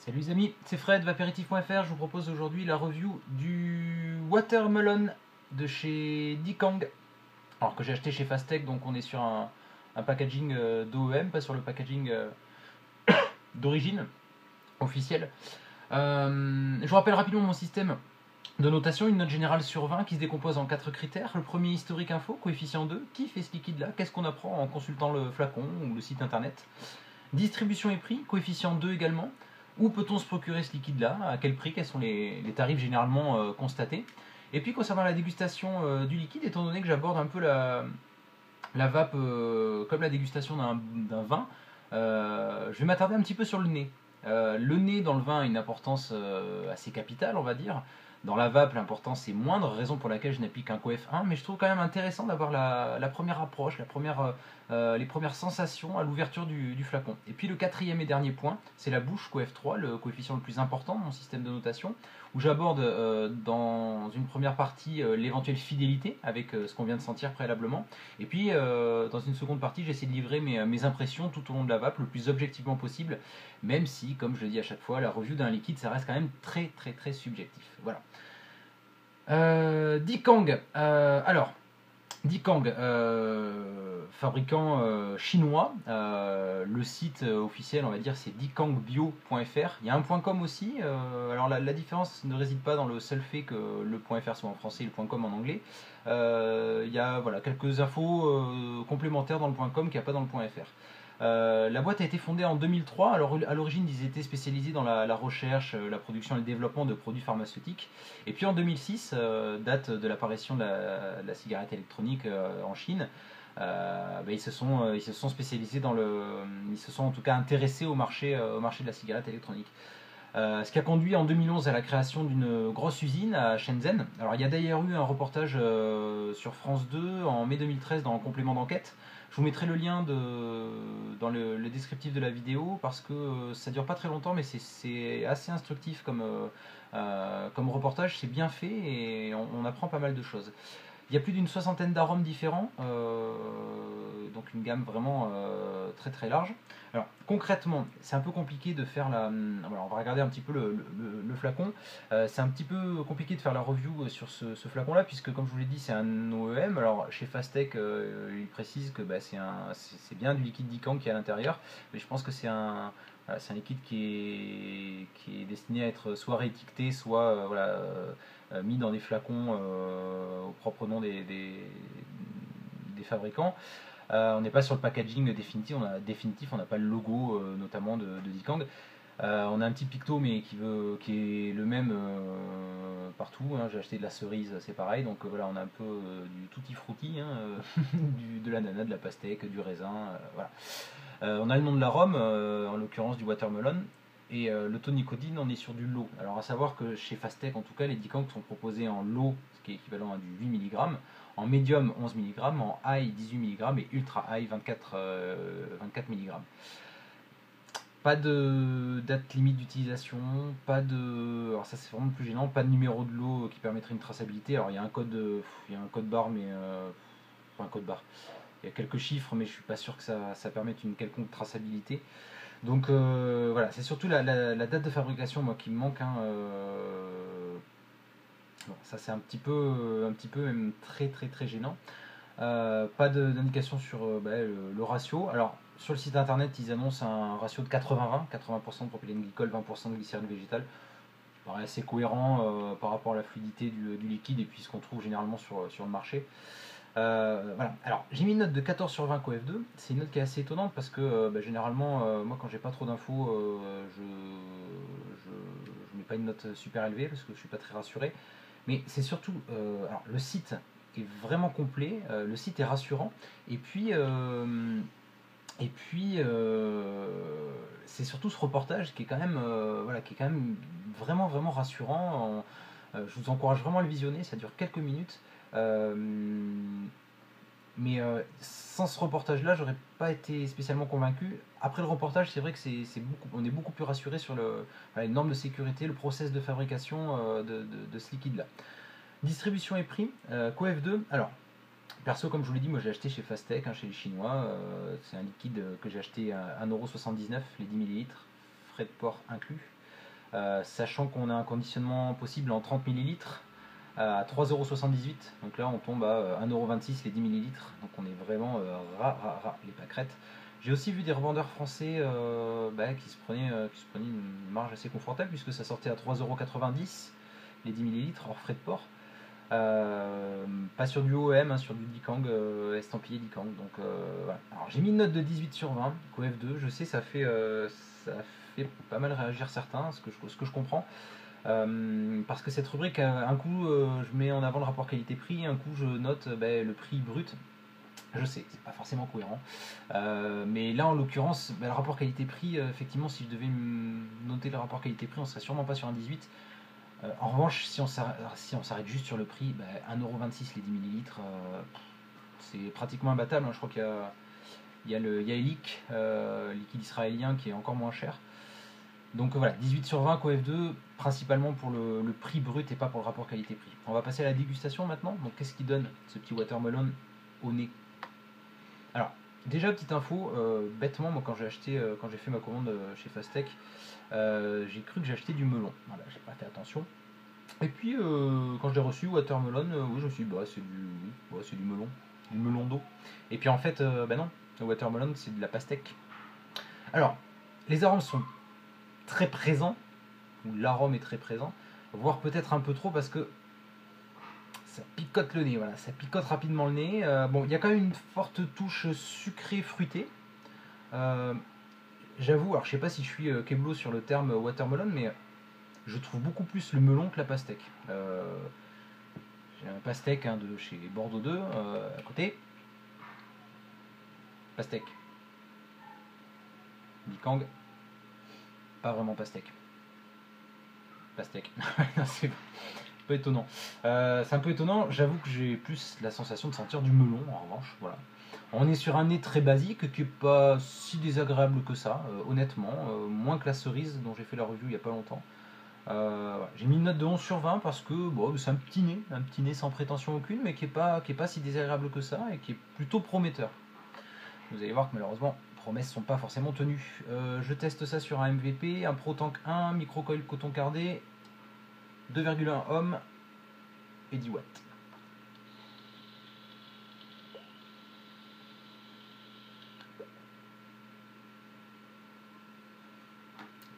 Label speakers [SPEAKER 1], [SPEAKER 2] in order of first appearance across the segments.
[SPEAKER 1] Salut les amis, c'est Fred, Vaperitif.fr. Je vous propose aujourd'hui la review du Watermelon de chez Dikang. Alors que j'ai acheté chez Fastech, donc on est sur un packaging d'OEM, pas sur le packaging d'origine officiel. Je vous rappelle rapidement mon système de notation, une note générale sur 20 qui se décompose en 4 critères. Le premier, historique info, coefficient 2. Qui fait ce liquide là? Qu'est-ce qu'on apprend en consultant le flacon ou le site internet? Distribution et prix, coefficient 2 également. Où peut-on se procurer ce liquide-là? À quel prix? Quels sont les tarifs généralement constatés? Et puis concernant la dégustation du liquide, étant donné que j'aborde un peu la vape comme la dégustation d'un vin, je vais m'attarder un petit peu sur le nez. Le nez dans le vin a une importance assez capitale, on va dire. Dans la vape, l'importance est moindre, raison pour laquelle je n'applique qu'un coef 1, mais je trouve quand même intéressant d'avoir la première approche, les premières sensations à l'ouverture du flacon. Et puis le quatrième et dernier point, c'est la bouche, coef 3, le coefficient le plus important de mon système de notation, où j'aborde dans une première partie l'éventuelle fidélité avec ce qu'on vient de sentir préalablement. Et puis dans une seconde partie, j'essaie de livrer mes impressions tout au long de la vape le plus objectivement possible, même si, comme je le dis à chaque fois, la review d'un liquide, ça reste quand même très subjectif. Voilà. Dikang, Dikang, fabricant chinois, le site officiel, on va dire, c'est dikangbio.fr. Il y a un .com aussi. Alors la différence ne réside pas dans le seul fait que le .fr soit en français et le .com en anglais. Il y a voilà, quelques infos complémentaires dans le .com qu'il n'y a pas dans le .fr. La boîte a été fondée en 2003. Alors à l'origine, ils étaient spécialisés dans la recherche, la production et le développement de produits pharmaceutiques. Et puis en 2006, date de l'apparition de la cigarette électronique en Chine, ils se sont spécialisés ils se sont en tout cas intéressés au marché de la cigarette électronique. Ce qui a conduit en 2011 à la création d'une grosse usine à Shenzhen. Alors il y a d'ailleurs eu un reportage sur France 2 en mai 2013 dans un complément d'enquête. Je vous mettrai le lien dans le descriptif de la vidéo parce que ça dure pas très longtemps, mais c'est assez instructif comme reportage. C'est bien fait et on apprend pas mal de choses. Il y a plus d'une soixantaine d'arômes différents, donc une gamme vraiment très large. Alors concrètement, c'est un peu compliqué de faire voilà, on va regarder un petit peu le flacon. C'est un petit peu compliqué de faire la review sur ce flacon-là, puisque comme je vous l'ai dit, c'est un OEM. Alors chez Fastech, il précise que c'est bien du liquide Dikang qui est à l'intérieur, mais je pense que c'est un liquide qui est destiné à être soit réétiqueté, soit mis dans des flacons au propre nom des fabricants. On n'est pas sur le packaging définitif, on n'a pas le logo notamment de Dikang. On a un petit picto mais qui est le même partout, hein. J'ai acheté de la cerise, c'est pareil, donc voilà, on a un peu du tutti frutti, hein, de l'ananas, de la pastèque, du raisin, voilà. On a le nom de l'arôme, en l'occurrence du watermelon, et le taux de nicotine, on est sur du low. Alors à savoir que chez Fastech, en tout cas, les Dikang sont proposés en low, ce qui est équivalent à du 8 mg, en medium 11 mg, en high 18 mg et ultra high 24 mg. Pas de date limite d'utilisation, alors ça c'est vraiment le plus gênant, pas de numéro de lot qui permettrait une traçabilité. Alors il y a un code barre, mais pas un code barre. Il y a quelques chiffres, mais je suis pas sûr que ça permette une quelconque traçabilité. Donc voilà, c'est surtout la date de fabrication moi qui me manque, hein, bon, ça c'est un petit peu même très gênant. Pas d'indication sur le ratio. Alors sur le site internet ils annoncent un ratio de 80-20, 80% de propylène glycol, 20% de glycérine végétale. Ça paraît assez cohérent par rapport à la fluidité du liquide et puis ce qu'on trouve généralement sur le marché. Voilà. Alors j'ai mis une note de 14 sur 20 COF2. C'est une note qui est assez étonnante parce que généralement moi quand j'ai pas trop d'infos je mets pas une note super élevée parce que je suis pas très rassuré. Mais c'est surtout alors le site est vraiment complet, le site est rassurant et puis c'est surtout ce reportage qui est quand même qui est quand même vraiment rassurant. Je vous encourage vraiment à le visionner, ça dure quelques minutes. Euh, mais sans ce reportage-là, j'aurais pas été spécialement convaincu. Après le reportage, c'est vrai que on est beaucoup plus rassuré sur les normes de sécurité, le process de fabrication de ce liquide-là. Distribution et prix, COF2. Alors, perso, comme je vous l'ai dit, moi j'ai acheté chez Fastech, hein, chez les Chinois. C'est un liquide que j'ai acheté à 1,79 € les 10 ml, frais de port inclus. sachant qu'on a un conditionnement possible en 30 ml à 3,78 €. Donc là on tombe à 1,26 € les 10 ml. Donc on est vraiment les pâquerettes. J'ai aussi vu des revendeurs français qui se prenaient une marge assez confortable puisque ça sortait à 3,90 € les 10 ml hors frais de port. Pas sur du OEM, sur du Dikang, estampillé Dikang. Donc voilà. Alors j'ai mis une note de 18 sur 20, CoF2. Je sais, ça fait pas mal réagir certains, ce que je comprends. Parce que cette rubrique, un coup je mets en avant le rapport qualité-prix, un coup je note le prix brut. Je sais, c'est pas forcément cohérent. Mais là en l'occurrence, le rapport qualité-prix, effectivement, si je devais noter le rapport qualité-prix, on serait sûrement pas sur un 18. En revanche, si on s'arrête juste sur le prix, 1,26 € les 10 ml, c'est pratiquement imbattable. Je crois qu'il y a Elic, liquide israélien, qui est encore moins cher. Donc voilà, 18 sur 20 CoF2, principalement pour le prix brut et pas pour le rapport qualité-prix. On va passer à la dégustation maintenant. Donc qu'est-ce qui donne ce petit watermelon au nez? Alors, déjà, petite info, bêtement, moi quand j'ai fait ma commande chez Fastech, j'ai cru que j'ai acheté du melon. Voilà, j'ai pas fait attention. Et puis quand je l'ai reçu, watermelon, oui, je me suis dit, c'est du melon d'eau. Et puis en fait, non, le watermelon c'est de la pastèque. Alors, les arômes sont très présents, ou l'arôme est très présent, voire peut-être un peu trop parce que ça picote le nez, voilà, ça picote rapidement le nez. Bon, il y a quand même une forte touche sucrée fruitée. J'avoue, alors je sais pas si je suis keblo sur le terme watermelon, mais je trouve beaucoup plus le melon que la pastèque. J'ai un pastèque de chez Bordeaux 2 à côté. Pastèque. Dikang. Pas vraiment pastèque. Pastèque. C'est un peu étonnant. C'est un peu étonnant. J'avoue que j'ai plus la sensation de sentir du melon en revanche. Voilà. On est sur un nez très basique qui n'est pas si désagréable que ça, honnêtement. Moins que la cerise dont j'ai fait la review il n'y a pas longtemps. J'ai mis une note de 11 sur 20 parce que c'est un petit nez sans prétention aucune, mais qui est pas si désagréable que ça et qui est plutôt prometteur. Vous allez voir que malheureusement, les promesses sont pas forcément tenues. Je teste ça sur un MVP, un ProTank 1, microcoil coton cardé, 2,1 ohm et 10 watts.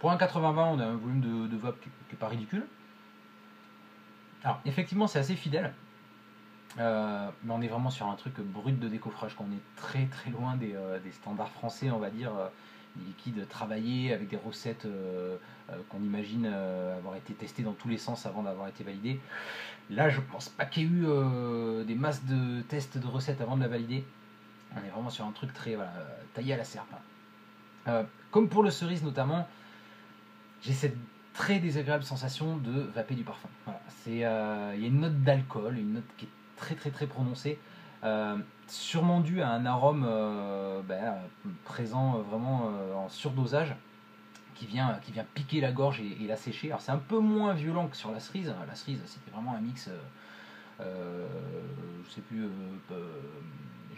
[SPEAKER 1] Pour un 80-20, on a un volume de vape qui n'est pas ridicule. Alors, effectivement, c'est assez fidèle. Mais on est vraiment sur un truc brut de décoffrage, quand on est très très loin des standards français, on va dire, des liquides travaillés avec des recettes qu'on imagine avoir été testées dans tous les sens avant d'avoir été validées. Là, je pense pas qu'il y ait eu des masses de tests de recettes avant de la valider. On est vraiment sur un truc très taillé à la serpe. Comme pour le cerise notamment, j'ai cette très désagréable sensation de vaper du parfum. Voilà. Il y a une note d'alcool, une note qui est très très très prononcée, sûrement due à un arôme présent vraiment en surdosage, qui vient piquer la gorge et la sécher. Alors c'est un peu moins violent que sur la cerise. La cerise, c'était vraiment un mix, je sais plus,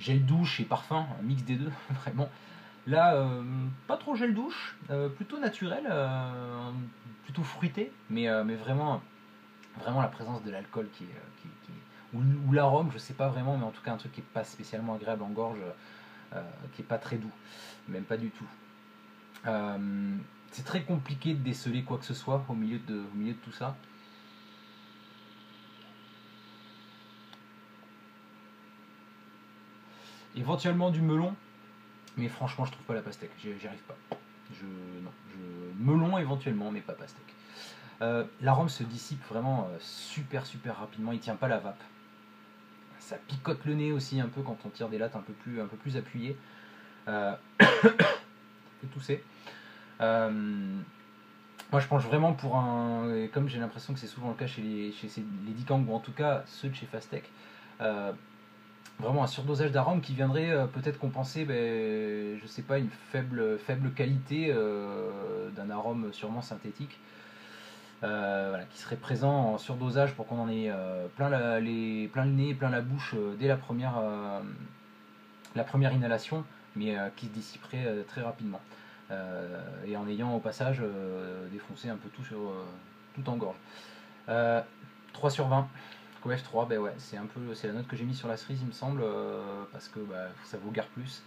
[SPEAKER 1] gel douche et parfum, un mix des deux, vraiment. Là, pas trop gel douche, plutôt naturel, plutôt fruité, mais vraiment la présence de l'alcool ou l'arôme, je sais pas vraiment, mais en tout cas un truc qui est pas spécialement agréable en gorge, qui est pas très doux, même pas du tout. C'est très compliqué de déceler quoi que ce soit au milieu de tout ça. Éventuellement du melon, mais franchement je trouve pas la pastèque, j'y arrive pas. Melon éventuellement, mais pas pastèque. L'arôme se dissipe vraiment super rapidement, il tient pas la vape. Ça picote le nez aussi un peu quand on tire des lattes un peu plus appuyées. Fait tousser. Moi je penche vraiment pour un, comme j'ai l'impression que c'est souvent le cas chez les Dikang, ou en tout cas ceux de chez Fastech, vraiment un surdosage d'arômes qui viendrait peut-être compenser, je sais pas, une faible qualité d'un arôme sûrement synthétique, qui serait présent en surdosage pour qu'on en ait plein le nez, plein la bouche dès la première inhalation, mais qui se dissiperait très rapidement. et en ayant au passage défoncé un peu tout en gorge. 3 sur 20. OF 3, ben ouais, c'est la note que j'ai mise sur la cerise, il me semble, parce que bah, ça vaut guère plus.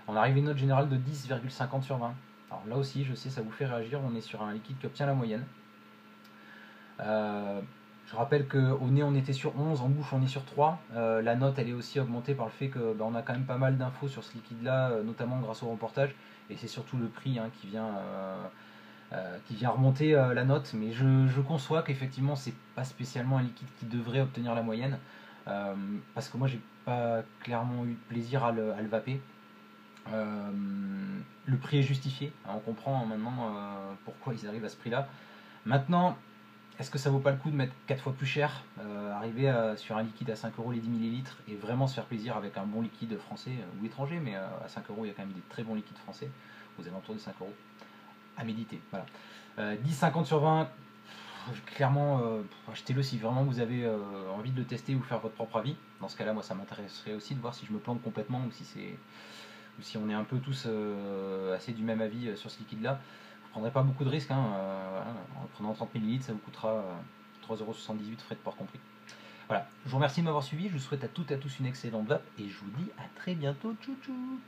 [SPEAKER 1] On arrive à une note générale de 10,50 sur 20. Alors là aussi, je sais, ça vous fait réagir, on est sur un liquide qui obtient la moyenne. Je rappelle qu'au nez on était sur 11, en bouche on est sur 3. La note elle est aussi augmentée par le fait que on a quand même pas mal d'infos sur ce liquide là, notamment grâce au reportage, et c'est surtout le prix qui vient remonter la note, mais je conçois qu'effectivement c'est pas spécialement un liquide qui devrait obtenir la moyenne, parce que moi j'ai pas clairement eu de plaisir à le vaper. Le prix est justifié, hein, on comprend maintenant pourquoi ils arrivent à ce prix là. Maintenant, est-ce que ça vaut pas le coup de mettre 4 fois plus cher, arriver sur un liquide à 5 euros les 10 millilitres et vraiment se faire plaisir avec un bon liquide français ou étranger, mais à 5 euros il y a quand même des très bons liquides français, aux alentours de 5 euros. À méditer, voilà. 10,50 sur 20, clairement, achetez-le si vraiment vous avez envie de le tester ou faire votre propre avis. Dans ce cas-là, moi ça m'intéresserait aussi de voir si je me plante complètement ou si on est un peu tous assez du même avis sur ce liquide-là. Vous ne prendrez pas beaucoup de risques, hein, en prenant 30 ml, ça vous coûtera 3,78 €, frais de port compris. Voilà, je vous remercie de m'avoir suivi, je vous souhaite à toutes et à tous une excellente vape et je vous dis à très bientôt, tchou tchou.